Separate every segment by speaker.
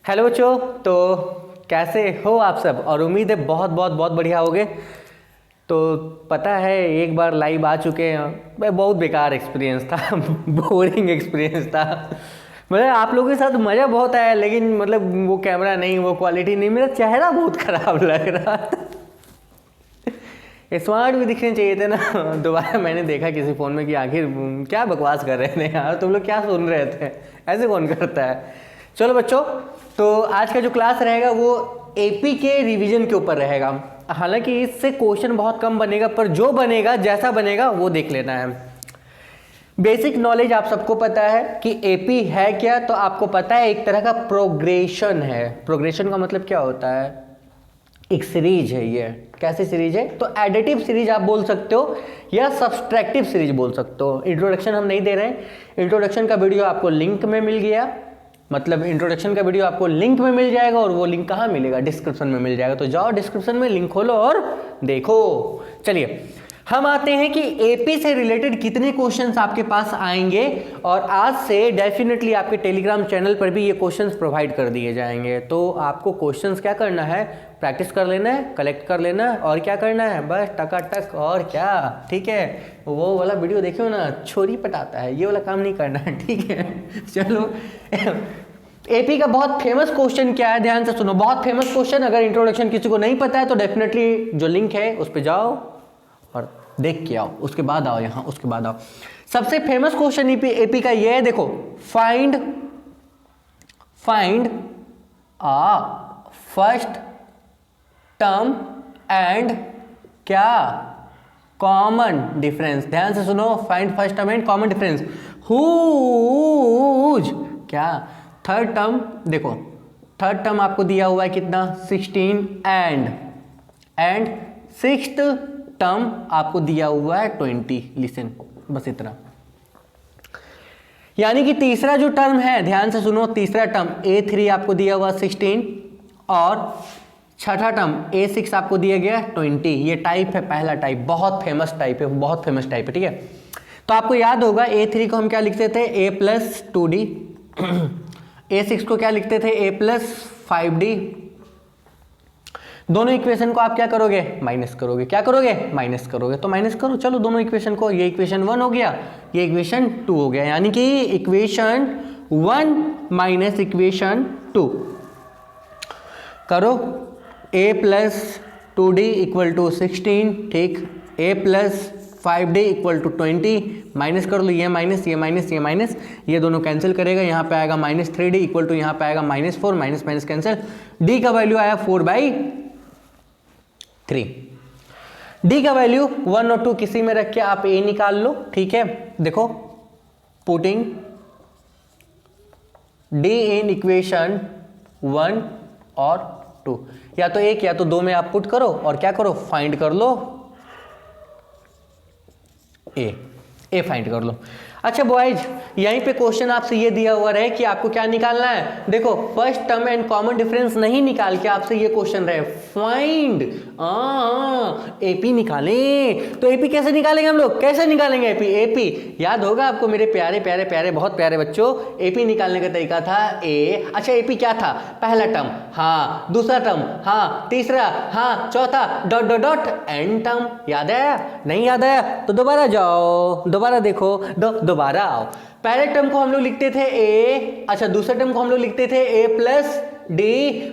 Speaker 1: Hello बच्चों, तो कैसे हो आप सब। और उम्मीद है बहुत बहुत बहुत बढ़िया होगे। तो पता है एक बार लाइव आ चुके हैं, मैं बहुत बेकार एक्सपीरियंस था बोरिंग एक्सपीरियंस था। मतलब आप लोगों के साथ मज़ा बहुत आया, लेकिन मतलब वो कैमरा नहीं, वो क्वालिटी नहीं, मेरा चेहरा बहुत ख़राब लग रहा था। स्मार्ट भी दिखने चाहिए थे ना। दोबारा मैंने देखा किसी फ़ोन में कि आखिर क्या बकवास कर रहे थे यार, तुम लोग क्या सुन रहे थे, ऐसे कौन करता है। चलो बच्चों, तो आज का जो क्लास रहेगा वो एपी के रिवीजन के ऊपर रहेगा। हालांकि इससे क्वेश्चन बहुत कम बनेगा, पर जो बनेगा जैसा बनेगा वो देख लेना है। बेसिक नॉलेज आप सबको पता है कि एपी है क्या, तो आपको पता है एक तरह का प्रोग्रेशन है। प्रोग्रेशन का मतलब क्या होता है, एक सीरीज है। ये कैसी सीरीज है, तो एडिटिव सीरीज आप बोल सकते हो या सब्सट्रैक्टिव सीरीज बोल सकते हो। इंट्रोडक्शन हम नहीं दे रहे हैं, इंट्रोडक्शन का वीडियो आपको लिंक में मिल गया, मतलब इंट्रोडक्शन का वीडियो आपको लिंक में मिल जाएगा। और वो लिंक कहाँ मिलेगा, डिस्क्रिप्शन में मिल जाएगा। तो जाओ डिस्क्रिप्शन में लिंक खोलो और देखो। चलिए हम आते हैं कि एपी से रिलेटेड कितने क्वेश्चंस आपके पास आएंगे, और आज से डेफिनेटली आपके टेलीग्राम चैनल पर भी ये क्वेश्चंस प्रोवाइड कर दिए जाएंगे। तो आपको क्वेश्चंस क्या करना है, प्रैक्टिस कर लेना है, कलेक्ट कर लेना है, और क्या करना है, बस टकाटक। और क्या, ठीक है। वो वाला वीडियो देखियो ना, छोरी पटाता है, ये वाला काम नहीं करना है, ठीक है। चलो एपी का बहुत फेमस क्वेश्चन क्या है, ध्यान से सुनो। बहुत फेमस क्वेश्चन, अगर इंट्रोडक्शन किसी को नहीं पता है तो डेफिनेटली जो लिंक है उस पर जाओ और देख के आओ, उसके बाद आओ यहाँ, उसके बाद आओ। सबसे फेमस क्वेश्चन एपी का ये है, देखो। Find a first term and क्या, कॉमन डिफरेंस। ध्यान से सुनो, find first term and common difference. Whose क्या, थर्ड टर्म। देखो थर्ड टर्म आपको दिया हुआ है कितना, 16, एंड सिक्स्थ टर्म आपको दिया हुआ है 20। लिसन, बस इतना। यानी कि तीसरा जो टर्म है, ध्यान से सुनो, तीसरा टर्म A3 आपको दिया हुआ 16, और छठा टर्म A6 आपको दिया गया 20। ये टाइप है, पहला टाइप, बहुत फेमस टाइप है, बहुत फेमस टाइप है, ठीक है। तो आपको याद होगा A3 को हम क्या लिखते थे, A+2D। A6 को क्या लिखते थे, A+5D। दोनों इक्वेशन को आप क्या करोगे, माइनस करोगे। क्या करोगे, माइनस करोगे। तो माइनस करो, चलो दोनों इक्वेशन को। ये इक्वेशन 1 हो गया, ये इक्वेशन 2 हो गया, यानी कि इक्वेशन 1 माइनस इक्वेशन 2 करो। A+2D इक्वल टू 16, ठीक। A+5D इक्वल टू 20, माइनस कर लो, ये माइनस, ये माइनस, ये माइनस, ये दोनों कैंसिल करेगा। यहाँ पे आएगा -3D इक्वल टू, यहाँ पे आएगा -4, माइनस माइनस कैंसिल। D का वैल्यू आया 4/3। D का वैल्यू 1 और 2 किसी में रख के आप A निकाल लो, ठीक है। देखो, पुटिंग D इन इक्वेशन 1 और 2, या तो 1 या तो 2 में आप पुट करो और क्या करो, फाइंड कर लो ए फाइंड कर लो। अच्छा बॉयज, यहीं पे क्वेश्चन आपसे ये दिया हुआ रहे कि आपको क्या निकालना है। देखो first term and common difference नहीं निकाल के आपसे ये क्वेश्चन रहे, फाइंड एपी निकालें। तो एपी कैसे निकालेंगे हम लोग, कैसे निकालेंगे एपी याद होगा आपको मेरे प्यारे प्यारे प्यारे बहुत प्यारे बच्चों। एपी निकालने का तरीका था ए, अच्छा एपी क्या था, पहला टर्म, हाँ, दूसरा टर्म, हाँ, तीसरा, हाँ, चौथा, dot dot dot and term. याद आया, नहीं याद आया तो दोबारा जाओ, दोबारा देखो, दोबारा आओ। पहले टर्म को हम लोग लिखते थे ए, अच्छा दूसरे टर्म को हम लोग लिखते थे A+D,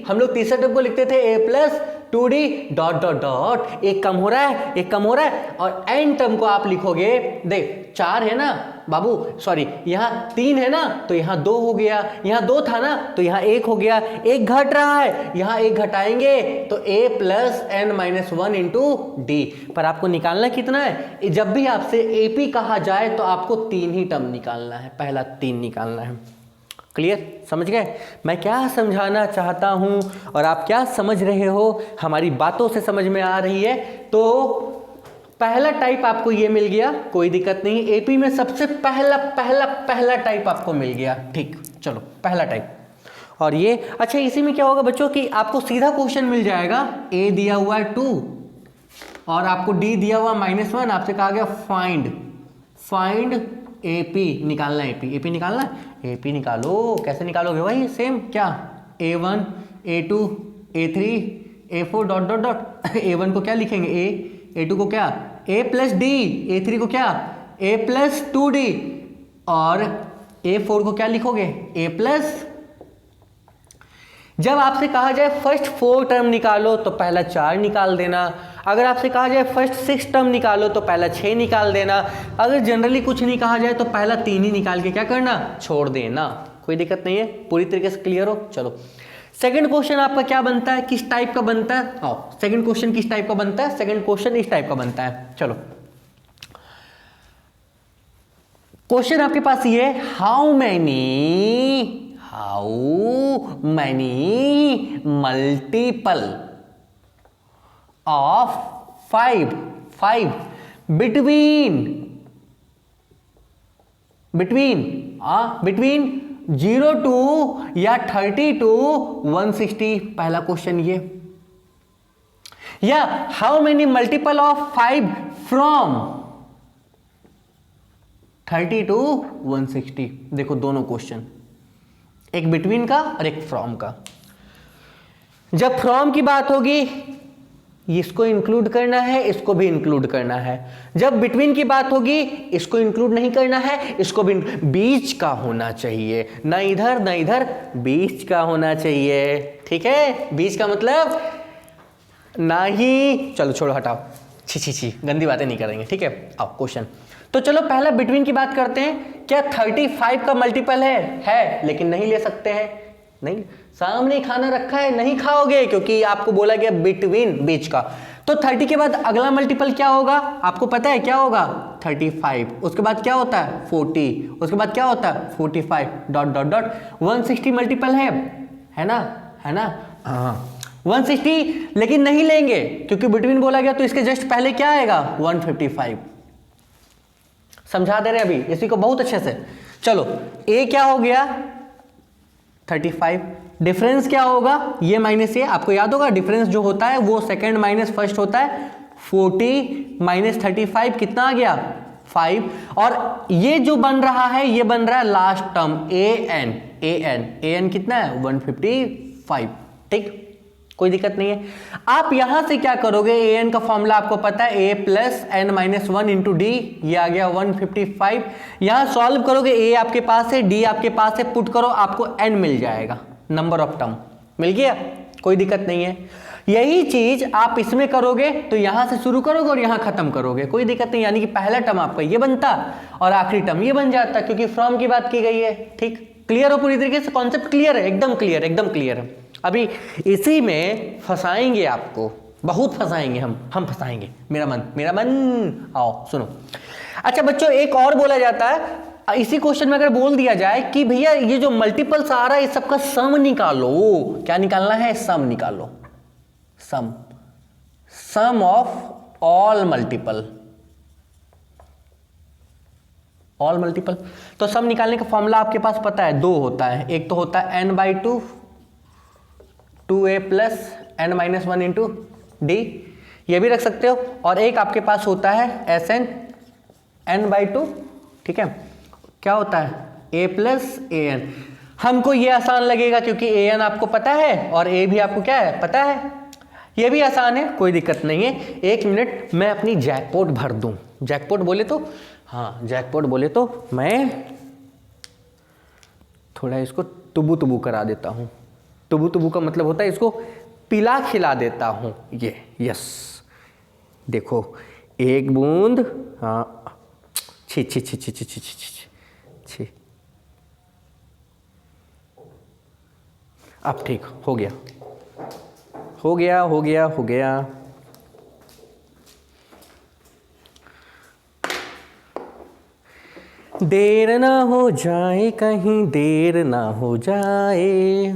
Speaker 1: हम लोग तीसरे टर्म को लिखते थे A+2D, डॉट डॉट डॉट, एक कम हो रहा है, एक कम हो रहा है, और एंड टर्म को आप लिखोगे, देख 4 है ना बाबू, सॉरी यहाँ 3 है ना, तो यहाँ 2 हो गया, यहाँ 2 था ना तो यहाँ 1 हो गया, 1 घट रहा है, यहाँ 1 घटाएंगे तो A+n-1 इंटू D। पर आपको निकालना कितना है, जब भी आपसे AP कहा जाए तो आपको 3 ही टर्म निकालना है, पहला 3 निकालना है। क्लियर, समझ गए मैं क्या समझाना चाहता हूं, और आप क्या समझ रहे हो, हमारी बातों से समझ में आ रही है। तो पहला टाइप आपको ये मिल गया, कोई दिक्कत नहीं। एपी में सबसे पहला टाइप आपको मिल गया, ठीक। चलो पहला टाइप, और ये अच्छा इसी में क्या होगा बच्चों कि आपको सीधा क्वेश्चन मिल जाएगा। ए दिया हुआ है 2 और आपको डी दिया हुआ -1, आपसे कहा गया फाइंड एपी निकालना है, एपी निकालना है, एपी निकालो। कैसे निकालोगे भाई, सेम क्या, A1 A2 A3 A4 dot dot dot. A1 को क्या लिखेंगे A, A2 को क्या A प्लस डी, A3 को क्या A प्लस 2D और A4 को क्या लिखोगे A प्लस। जब आपसे कहा जाए फर्स्ट 4 टर्म निकालो तो पहला 4 निकाल देना। अगर आपसे कहा जाए फर्स्ट 6 टर्म निकालो तो पहला 6 निकाल देना। अगर जनरली कुछ नहीं कहा जाए तो पहला 3 ही निकाल के क्या करना, छोड़ देना। कोई दिक्कत नहीं है, पूरी तरीके से क्लियर हो। चलो सेकंड क्वेश्चन आपका क्या बनता है, किस टाइप का बनता है। आओ सेकंड क्वेश्चन किस टाइप का बनता है, सेकंड क्वेश्चन इस टाइप का बनता है। चलो क्वेश्चन आपके पास ये, how many multiple of 5 between 0 to या 30 to 160। पहला क्वेश्चन ये, या how many multiple of 5 from 30 to 160। देखो दोनों क्वेश्चन, एक बिटवीन का और एक फ्रॉम का। जब फ्रॉम की बात होगी इसको इंक्लूड करना है, इसको भी इंक्लूड करना है। जब बिटवीन की बात होगी इसको इंक्लूड नहीं करना है, इसको भी। बीच का होना चाहिए, ना इधर ना इधर, बीच का होना चाहिए। ठीक है, बीच का मतलब ना ही, चलो छोड़ो हटाओ, छी गंदी बातें नहीं करेंगे। ठीक है, आओ क्वेश्चन। तो चलो पहला बिटवीन की बात करते हैं। क्या 35 का मल्टीपल है, लेकिन नहीं ले सकते हैं। नहीं, सामने खाना रखा है, नहीं खाओगे क्योंकि आपको बोला गया बिटवीन, बीच का। तो 30 के बाद अगला मल्टीपल क्या होगा, आपको पता है क्या होगा 35। उसके बाद क्या होता है 40, उसके बाद क्या होता है 45 डॉट डॉट डॉट 160 मल्टीपल है ना हाँ 160, लेकिन नहीं लेंगे क्योंकि बिटवीन बोला गया, तो इसके जस्ट पहले क्या आएगा 155। समझा दे रहे अभी इसी को बहुत अच्छे से। चलो ए क्या हो गया 35, डिफरेंस क्या होगा ये माइनस ये। आपको याद होगा डिफरेंस जो होता है वो सेकंड माइनस फर्स्ट होता है। 40 माइनस 35 कितना आ गया 5। और ये जो बन रहा है ये बन रहा है लास्ट टर्म an कितना है 155। ठीक, कोई दिक्कत नहीं है। आप यहां से क्या करोगे, an का फॉर्मूला आपको पता है a plus n minus 1 into D, ये आ गया 155। यहां सॉल्व करोगे, a आपके पास है, d आपके पास है, पुट करो आपको n मिल जाएगा, नंबर ऑफ टर्म मिल गया, कोई दिक्कत नहीं है। यही चीज आप इसमें करोगे तो यहां से शुरू करोगे और यहां खत्म करोगे, कोई दिक्कत नहीं। यानी कि पहला टर्म आपका ये बनता और आखिरी टर्म ये बन जाता, क्योंकि फ्रॉम की बात की गई है। ठीक, क्लियर हो पूरी तरीके से, कॉन्सेप्ट क्लियर है, एकदम क्लियर, एकदम क्लियर है। अभी इसी में फंसाएंगे आपको, बहुत फंसाएंगे, हम फंसाएंगे, मेरा मन। आओ सुनो। अच्छा बच्चों, एक और बोला जाता है इसी क्वेश्चन में, अगर बोल दिया जाए कि भैया ये जो मल्टीपल्स आ रहा है इस सबका सम निकालो। क्या निकालना है, सम निकालो। सम ऑफ ऑल मल्टीपल। तो सम निकालने का फॉर्मूला आपके पास पता है, दो होता है। एक तो होता है n/2 2a plus n minus 1 into D, ये भी रख सकते हो। और एक आपके पास होता है Sn n/2। ठीक है, क्या होता है a प्लस an। हमको ये आसान लगेगा क्योंकि an आपको पता है और a भी आपको क्या है पता है, ये भी आसान है, कोई दिक्कत नहीं है। 1 मिनट मैं अपनी जैकपॉट भर दूं। जैकपॉट बोले तो, हाँ जैकपॉट बोले तो मैं थोड़ा इसको तुबू करा देता हूं। तुबू का मतलब होता है इसको पिला खिला देता हूं। ये यस, देखो एक बूंद, हाँ छी छी छी छी छी छी छी छी, अब ठीक हो गया, हो गया हो गया हो गया। देर ना हो जाए कहीं, देर ना हो जाए।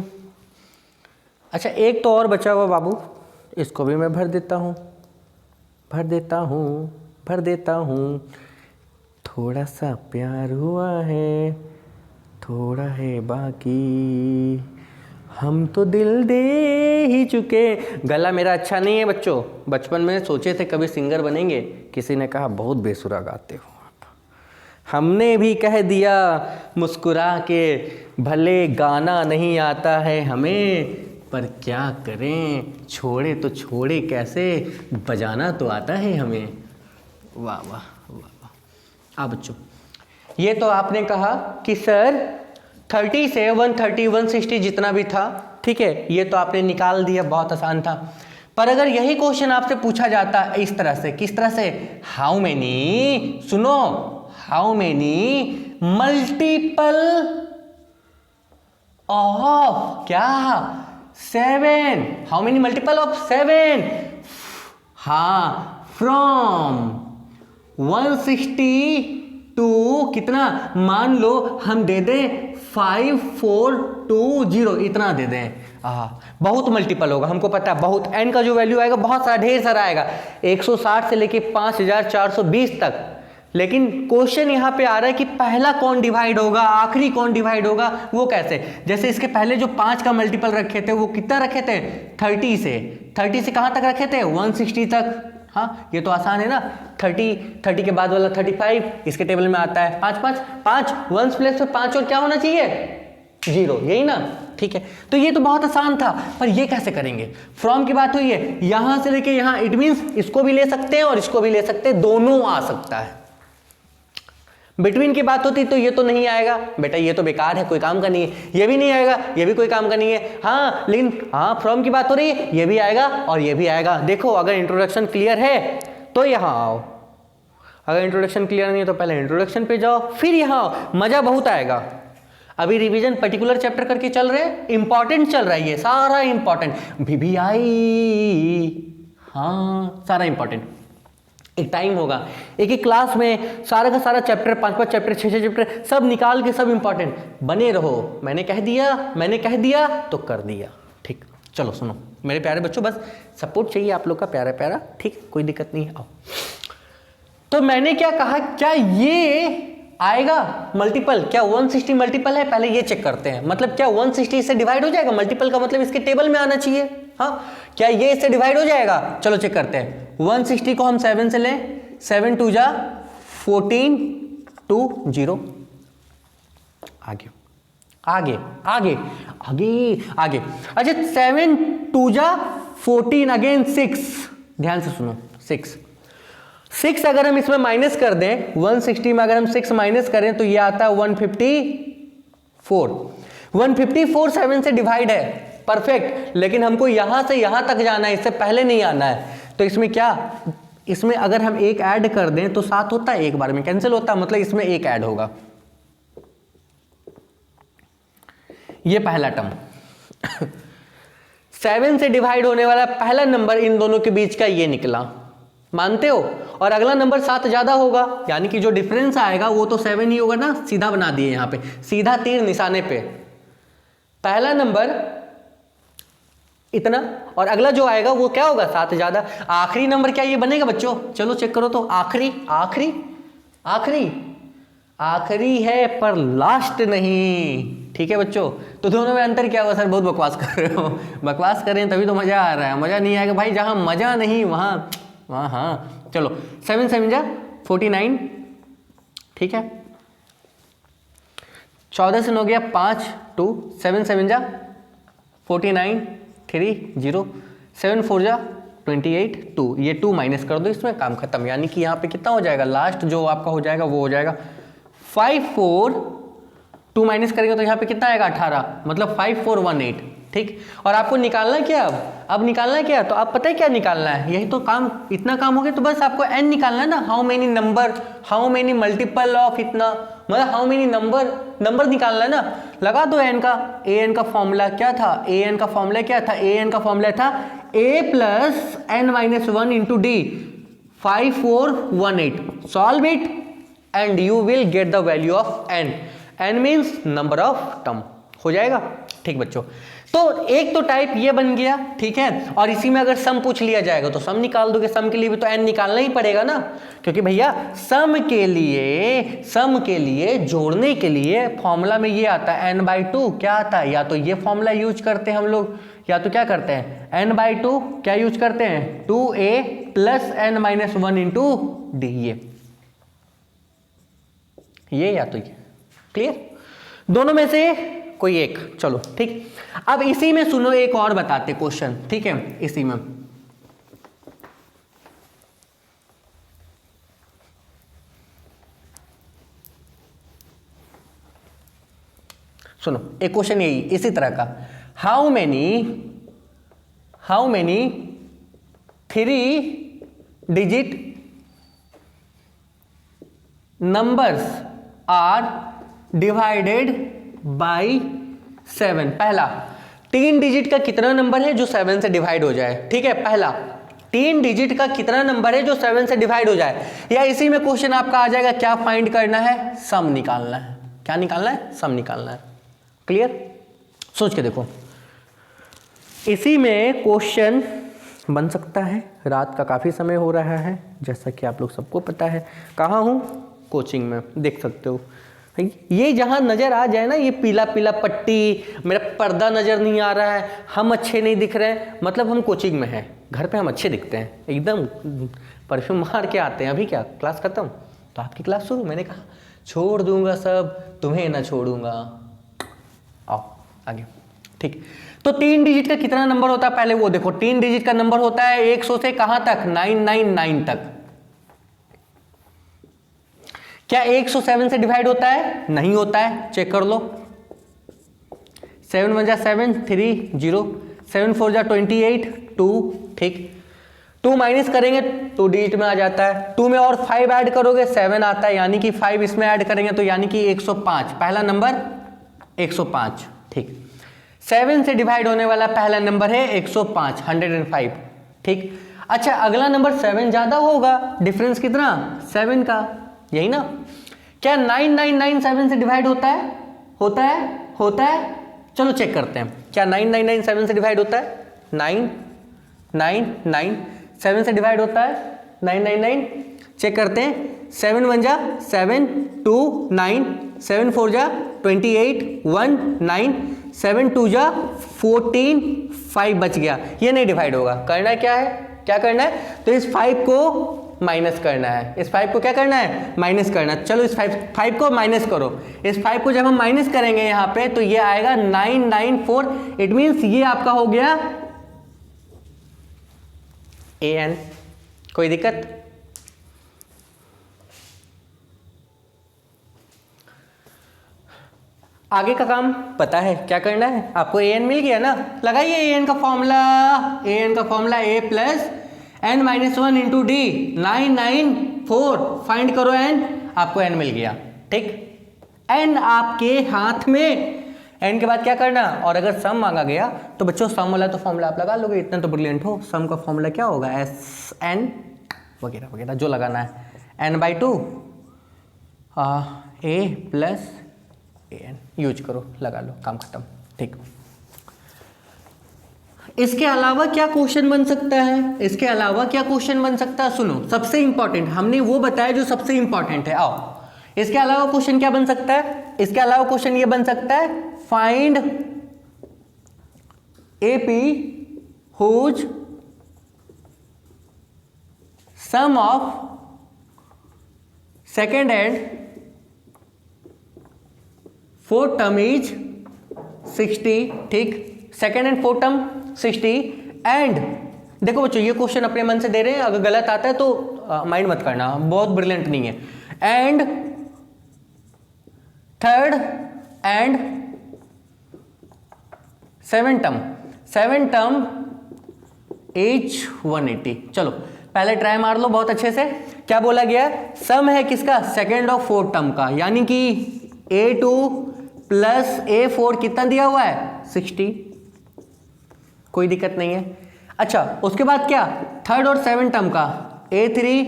Speaker 1: अच्छा एक तो और बचा हुआ बाबू, इसको भी मैं भर देता हूँ। थोड़ा सा प्यार हुआ है, थोड़ा है बाकी, हम तो दिल दे ही चुके। गला मेरा अच्छा नहीं है बच्चों, बचपन में सोचे थे कभी सिंगर बनेंगे, किसी ने कहा बहुत बेसुरा गाते हो आप। हमने भी कह दिया मुस्कुरा के, भले गाना नहीं आता है हमें, पर क्या करें, छोड़े तो छोड़े कैसे, बजाना तो आता है हमें। वाह वाह वाह वाह। बच्चों, ये तो आपने कहा कि सर 30 से 130 160 जितना भी था, ठीक है, ये तो आपने निकाल दिया, बहुत आसान था। पर अगर यही क्वेश्चन आपसे पूछा जाता इस तरह से, किस तरह से, हाउ मेनी, सुनो, हाउ मेनी मल्टीपल ऑफ क्या, 7, हाउ मेनी मल्टीपल ऑफ 7, हाँ, फ्रॉम 160 टू कितना, मान लो हम दे दें 5420, इतना दे दें, बहुत मल्टीपल होगा, हमको पता है बहुत, n का जो वैल्यू आएगा बहुत सारा, ढेर सारा आएगा, 160 से लेके 5420 तक। लेकिन क्वेश्चन यहाँ पे आ रहा है कि पहला कौन डिवाइड होगा, आखिरी कौन डिवाइड होगा, वो कैसे, जैसे इसके पहले जो 5 का मल्टीपल रखे थे वो कितना रखे थे, 30 से कहाँ तक रखे थे, 160 तक। हाँ, ये तो आसान है ना, 30 के बाद वाला 35 इसके टेबल में आता है, 5 1 प्लेस पे 5 और क्या होना चाहिए, 0, यही ना, ठीक है। तो ये तो बहुत आसान था, पर ये कैसे करेंगे, फ्रॉम की बात हुई है, यहां से लेके यहां, इट मींस इसको भी ले सकते हैं और इसको भी ले सकते हैं, दोनों आ सकता है। बिटवीन की बात होती तो ये तो नहीं आएगा बेटा, ये तो बेकार है, कोई काम का नहीं है, ये भी नहीं आएगा, ये भी कोई काम का नहीं है। हाँ, लेकिन हाँ, फ्रॉम की बात हो रही है, ये भी आएगा और ये भी आएगा। देखो, अगर इंट्रोडक्शन क्लियर है तो यहाँ आओ, अगर इंट्रोडक्शन क्लियर नहीं है तो पहले इंट्रोडक्शन पे जाओ, फिर यहाँ आओ, मजा बहुत आएगा। अभी रिवीजन पर्टिकुलर चैप्टर करके चल रहे हैं, इंपॉर्टेंट चल रहा है, ये सारा इंपॉर्टेंट, VBI, हाँ, सारा इंपॉर्टेंट। एक टाइम होगा, एक क्लास में सारा का सारा चैप्टर, 5 चैप्टर, 6 चैप्टर सब निकाल के, सब इंपॉर्टेंट। बने रहो, मैंने कह दिया तो कर दिया, ठीक। चलो सुनो मेरे प्यारे बच्चों, बस सपोर्ट चाहिए आप लोग का, प्यारा प्यारा, ठीक, कोई दिक्कत नहीं है, आओ। तो मैंने क्या कहा, क्या ये आएगा मल्टीपल, क्या 160 मल्टीपल है, पहले ये चेक करते हैं, मतलब क्या 160 इससे डिवाइड हो जाएगा, मल्टीपल का मतलब इसके टेबल में आना चाहिए। हाँ, क्या ये इससे डिवाइड हो जाएगा, चलो चेक करते हैं। 160 को हम 7 से लें, 7 2 जा 14 2 0, आगे आगे आगे आगे आगे। अच्छा, 7 2 जा 14, अगेन 6, ध्यान से सुनो, 6 अगर हम इसमें माइनस कर दें, 160 में अगर हम 6 माइनस करें तो ये आता है 154 7 से डिवाइड है, परफेक्ट। लेकिन हमको यहां से यहां तक जाना है, इससे पहले नहीं आना है। तो इसमें क्या, इसमें अगर हम एक ऐड कर दें तो 7 होता है, एक बार में कैंसिल होता है, मतलब इसमें एक ऐड होगा। ये पहला टर्म 7 से डिवाइड होने वाला पहला नंबर इन दोनों के बीच का ये निकला, मानते हो। और अगला नंबर 7 ज्यादा होगा, यानी कि जो डिफरेंस आएगा वो तो 7 ही होगा ना, सीधा बना दिए यहां पे, सीधा तीर निशाने पे, पहला नंबर इतना और अगला जो आएगा वो क्या होगा, 7 ज्यादा। आखिरी नंबर क्या ये बनेगा बच्चों, चलो चेक करो तो, आखिरी आखिरी आखिरी आखिरी है पर लास्ट नहीं, ठीक है बच्चों। तो दोनों में अंतर क्या हुआ, सर बहुत बकवास कर रहे हो, बकवास कर रहे हैं तभी तो मजा आ रहा है, मजा नहीं आएगा भाई, जहां मजा नहीं वहां हाँ। चलो 7 7 जा 49, ठीक है, 14 से 9 गया 5 2, 7 7 जा 49 3 0, 7 4 जा 28 2, ये 2 माइनस कर दो इसमें, काम खत्म। यानी कि यहाँ पे कितना हो जाएगा, लास्ट जो आपका हो जाएगा वो हो जाएगा 5 4, 2 माइनस करेंगे तो यहाँ पे कितना आएगा 18, मतलब 5418, ठीक। और आपको निकालना क्या, अब निकालना क्या, तो आप पता है क्या निकालना है, यही तो काम, इतना काम हो गया। तो बस आपको n निकालना है ना, how many number, how many multiple of इतना, मतलब हाउ मेनी नंबर निकालना है ना। लगा दो n का, an का फॉर्मूला क्या था, an का फॉर्मूला क्या था, an का फॉर्मूला था a plus n minus 1 into D, 5418, solve it and you will get the value of n, n means number of term, हो जाएगा, ठीक बच्चों। तो एक तो टाइप ये बन गया, ठीक है। और इसी में अगर सम पूछ लिया जाएगा तो सम निकाल दोगे, सम के लिए भी तो n निकालना ही पड़ेगा ना, क्योंकि भैया सम के लिए जोड़ने के लिए फॉर्मूला में ये आता है n/2, क्या आता है, या तो ये फॉर्मूला यूज करते हैं हम लोग, या तो क्या करते हैं n/2 क्या यूज करते हैं, 2a plus n minus 1 into D, ये ये या तो ये। क्लियर? दोनों में से कोई एक, चलो ठीक। अब इसी में सुनो एक और बताते क्वेश्चन, ठीक है? इसी में सुनो एक क्वेश्चन यही इसी तरह का, how many 3 digit numbers are divided by 7। पहला 3 डिजिट का कितना नंबर है जो 7 से डिवाइड हो जाए, ठीक है? पहला 3 डिजिट का कितना नंबर है जो 7 से डिवाइड हो जाए, या इसी में क्वेश्चन आपका आ जाएगा क्या फाइंड करना है, सम निकालना है। क्या निकालना है? सम निकालना है। क्लियर? सोच के देखो, इसी में क्वेश्चन बन सकता है। रात का काफी समय हो रहा है, जैसा कि आप लोग सबको पता है। कहाँ हूं? कोचिंग में, देख सकते हो। ये जहां नजर आ जाए ना, ये पीला पीला पट्टी, मेरा पर्दा नजर नहीं आ रहा है, हम अच्छे नहीं दिख रहे हैं, मतलब हम कोचिंग में हैं। घर पे हम अच्छे दिखते हैं, एकदम परफ्यूम मार के आते हैं। अभी क्या क्लास खत्म तो आपकी क्लास शुरू। मैंने कहा छोड़ दूंगा सब, तुम्हें ना छोड़ूंगा। आओ आगे, ठीक। तो 3 डिजिट का कितना नंबर होता है पहले वो देखो। 3 डिजिट का नंबर होता है 100 से कहां तक? 999 तक। क्या 107 से डिवाइड होता है? नहीं होता है, चेक कर लो। 7 1 7 3 0, 7 4 28 2, ठीक। 2 माइनस करेंगे 2 डिजिट में आ जाता है। 2 में और 5 ऐड करोगे 7 आता है, यानी कि 5 इसमें ऐड करेंगे तो यानी कि 105। पहला नंबर 105, ठीक। 7 से डिवाइड होने वाला पहला नंबर है 105, 105, ठीक। अच्छा अगला नंबर 7 ज्यादा होगा, डिफरेंस कितना? 7 का, यही ना। क्या 9997 7 से डिवाइड होता है? होता है, होता है। चलो चेक करते हैं, क्या 9997 7 से डिवाइड होता है? 999 7 से डिवाइड होता है 999। चेक करते हैं। 7 1 जा 7 2 9, 7 4 जा 28 1 9, 7 2 जा 14 5 बच गया। ये नहीं डिवाइड होगा। करना क्या है? क्या करना है? तो इस 5 को माइनस करना है। इस 5 को क्या करना है? माइनस करना। चलो इस 5 को माइनस करो। इस 5 को जब हम माइनस करेंगे यहाँ पे तो ये आएगा 994। इट मीन्स ये आपका हो गया AN। कोई दिक्कत? आगे का काम पता है क्या करना है आपको? AN मिल गया ना, लगाइए AN का फॉर्मूला। AN का formula A plus n minus 1 into D, 994। Find करो n, आपको n मिल गया, ठीक। n आपके हाथ में। n के बाद क्या करना? और अगर सम मांगा गया तो बच्चों सम वाला तो फॉर्मूला आप लगा लोगे, इतना तो ब्रिलियंट हो। सम का फॉर्मूला क्या होगा? SN वगैरह वगैरह जो लगाना है, n/2 A plus AN use करो, लगा लो, काम खत्म, ठीक। इसके अलावा क्या क्वेश्चन बन सकता है? इसके अलावा क्या क्वेश्चन बन सकता है? सुनो, सबसे इंपॉर्टेंट हमने वो बताया जो सबसे इंपॉर्टेंट है। आओ, इसके अलावा क्वेश्चन क्या बन सकता है? इसके अलावा क्वेश्चन ये बन सकता है, find AP whose sum of second and fourth term is 60, ठीक। Second and fourth term 60। And देखो बच्चों, ये क्वेश्चन अपने मन से दे रहे हैं, अगर गलत आता है तो माइंड मत करना, बहुत ब्रिलियंट नहीं है। And third and seven term H 180। चलो पहले ट्राई मार लो बहुत अच्छे से। क्या बोला गया? सम है किसका? सेकेंड और फोर्थ टर्म का, यानी कि A2 प्लस A4 कितना दिया हुआ है? 60। कोई दिक्कत नहीं है। अच्छा उसके बाद क्या? थर्ड और सेवन टर्म का A3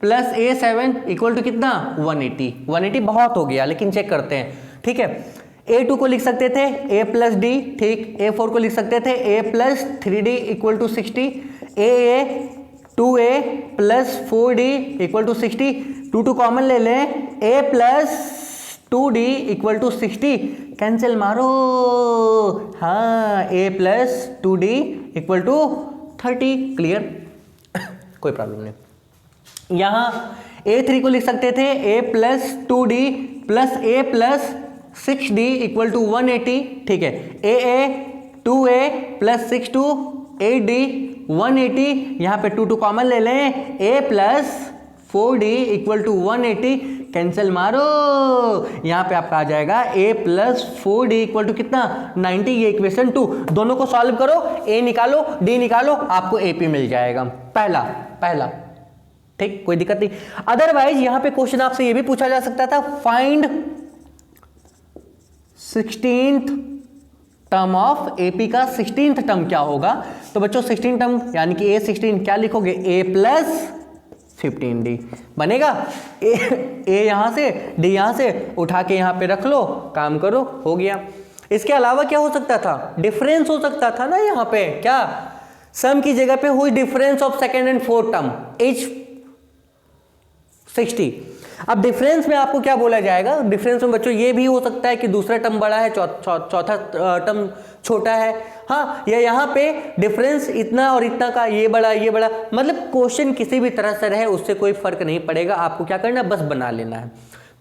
Speaker 1: plus A7 equal to कितना? 180। 180 बहुत हो गया, लेकिन चेक करते हैं, ठीक है। A2 को लिख सकते थे A प्लस डी, ठीक। A4 को लिख सकते थे A plus 3D equal to 60। A 2A plus 4D equal to 60। 2 common ले लें, A plus 2D equal to 60। Cancel मारो, हाँ, A plus 2D equal to 30। Clear? कोई प्रॉब्लम नहीं। यहां A3 को लिख सकते थे A plus 2D plus A plus 6d equal to 180, ठीक है। ए 2a प्लस 6 8d 180, यहाँ पे 2 कॉमन ले लें, a plus 4d equal to 180, cancel मारो, यहाँ पे आपका आ जाएगा a plus 4d equal to कितना 90, ये इक्वेशन 2। दोनों को सॉल्व करो, a निकालो d निकालो, आपको AP मिल जाएगा, पहला, ठीक, कोई दिक्कत नहीं। अदरवाइज यहाँ पे क्वेश्चन आपसे ये भी पूछा जा सकता था, find 16th term of AP का 16th टर्म क्या होगा। तो बच्चों 16 टर्म यानी कि A16 क्या लिखोगे, A प्लस 15D बनेगा। ए यहां से D यहां से उठा के यहां पे रख लो, काम करो, हो गया। इसके अलावा क्या हो सकता था, डिफरेंस हो सकता था ना, यहां पे क्या सम की जगह पे हुई difference of second and fourth term H 60। अब डिफरेंस में आपको क्या बोला जाएगा, डिफरेंस में बच्चों ये भी हो सकता है कि दूसरा टर्म बड़ा है, चौथा टर्म छोटा है, हाँ, या यहाँ पे डिफरेंस इतना और इतना का, ये बड़ा, मतलब क्वेश्चन किसी भी तरह से रहे उससे कोई फर्क नहीं पड़ेगा, आपको क्या करना है, बस बना लेना है।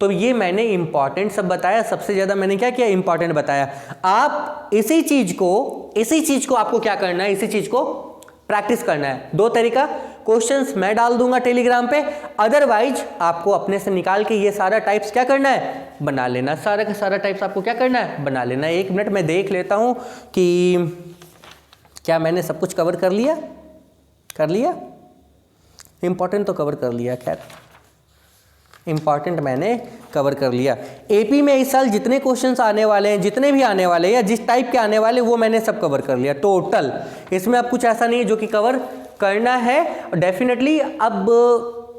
Speaker 1: तो ये मैंने इंपॉर्टेंट सब बताया, सबसे ज्यादा मैंने क्या किया, इंपॉर्टेंट बताया। आप इसी चीज को आपको क्या करना है, इसी चीज को प्रैक्टिस करना है। 2 तरीका, क्वेश्चंस मैं डाल दूंगा टेलीग्राम पे, अदरवाइज आपको अपने से निकाल के ये सारा टाइप्स क्या करना है, बना लेना, सारा का सारा टाइप्स आपको क्या करना है, बना लेना है। 1 मिनट मैं देख लेता हूं कि क्या मैंने सब कुछ कवर कर लिया, इंपॉर्टेंट तो कवर कर लिया, खैर इंपॉर्टेंट मैंने कवर कर लिया। AP में इस साल जितने क्वेश्चंस आने वाले हैं, जितने भी आने वाले हैं या जिस टाइप के आने वाले, वो मैंने सब कवर कर लिया टोटल। इसमें अब कुछ ऐसा नहीं है जो कि कवर करना है डेफिनेटली। अब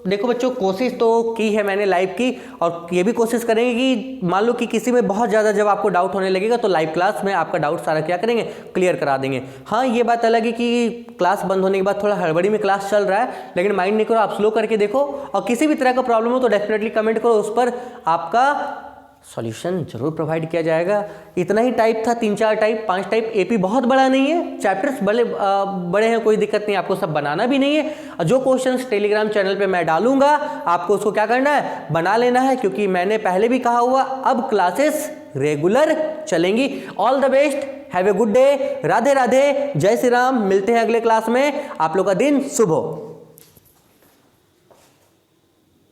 Speaker 1: देखो बच्चों, कोशिश तो की है मैंने लाइव की, और ये भी कोशिश करेंगे कि मान लो कि किसी में बहुत ज़्यादा जब आपको डाउट होने लगेगा तो लाइव क्लास में आपका डाउट सारा क्या करेंगे, क्लियर करा देंगे। हाँ, ये बात अलग है कि क्लास बंद होने के बाद थोड़ा हड़बड़ी में क्लास चल रहा है, लेकिन माइंड नहीं करो, आप स्लो करके देखो, और किसी भी तरह का प्रॉब्लम हो तो डेफिनेटली कमेंट करो, उस पर आपका सॉल्यूशन जरूर प्रोवाइड किया जाएगा। इतना ही टाइप था, 3-4 टाइप 5 टाइप। AP बहुत बड़ा नहीं है, चैप्टर्स बड़े हैं, कोई दिक्कत नहीं, आपको सब बनाना भी नहीं है। जो क्वेश्चंस टेलीग्राम चैनल पे मैं डालूंगा आपको उसको क्या करना है, बना लेना है, क्योंकि मैंने पहले भी कहा हुआ, अब क्लासेस रेगुलर चलेंगी। All the best, have a good day, Radhe Radhe, जय श्री राम, मिलते हैं अगले क्लास में, आप लोग का दिन शुभ हो।